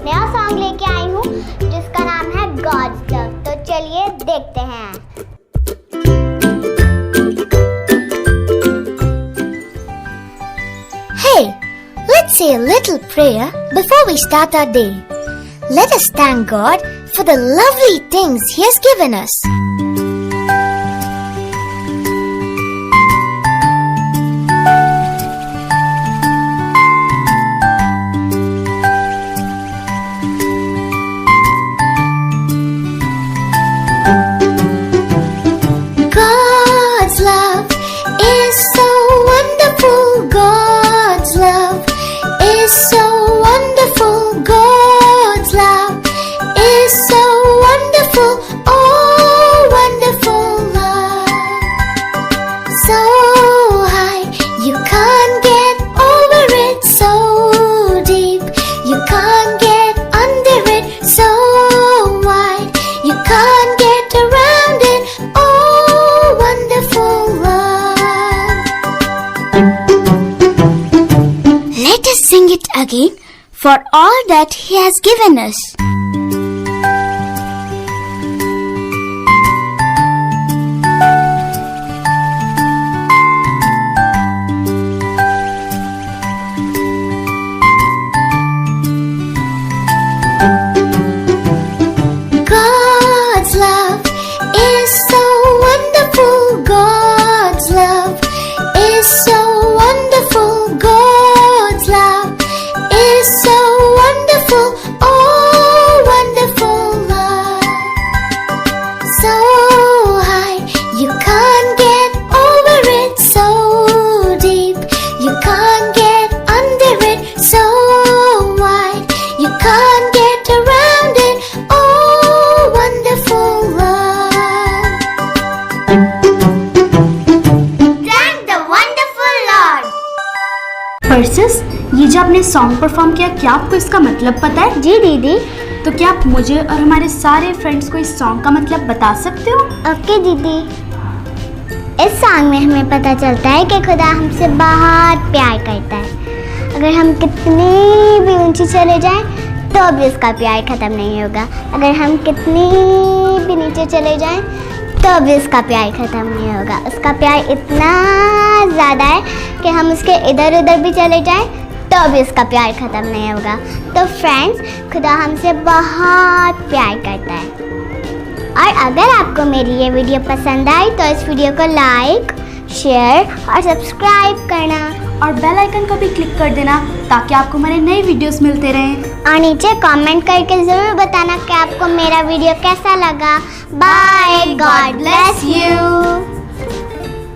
नया सॉन्ग लेके आई हूँ जिसका नाम है गॉड्स लव। तो चलिए देखते हैं। Hey, let's say a little prayer before we start our day. Let us thank God for the lovely things He has given us. God's love is so wonderful. God's love is so wonderful. God's love is so wonderful. Oh, wonderful love. So high, you can't get over it. So deep, you can't get under it. So wide, you can't get around it. Oh, wonderful love. Let us sing it again for all that He has given us. God's love is so wonderful. God's love is so wonderful. God's love is so wonderful. Oh, wonderful love. So high, you can't get over it. So deep, you can't get under it. So wide, you can't get around it. Oh, wonderful love. Thank the wonderful Lord. Persist, ये जो आपने song perform किया, क्या आपको इसका मतलब पता है? जी दीदी। तो क्या आप मुझे और हमारे सारे फ्रेंड्स को इस सॉन्ग का मतलब बता सकते हो? ओके दीदी। इस सॉन्ग में हमें पता चलता है कि खुदा हमसे बहुत प्यार करता है। अगर हम कितनी भी ऊंची चले जाएं तो भी उसका प्यार ख़त्म नहीं होगा। अगर हम कितनी भी नीचे चले जाएं तो भी उसका प्यार ख़त्म नहीं होगा। उसका प्यार इतना ज़्यादा है कि हम उसके इधर उधर भी चले जाएं तो भी उसका प्यार ख़त्म नहीं होगा। तो फ्रेंड्स, खुदा हमसे बहुत प्यार करता है। और अगर आपको मेरी ये वीडियो पसंद आई तो इस वीडियो को लाइक, शेयर और सब्सक्राइब करना और बेल आइकन को भी क्लिक कर देना ताकि आपको हमारे नए वीडियोस मिलते रहें। और नीचे कमेंट करके ज़रूर बताना कि आपको मेरा वीडियो कैसा लगा। Bye, God bless you.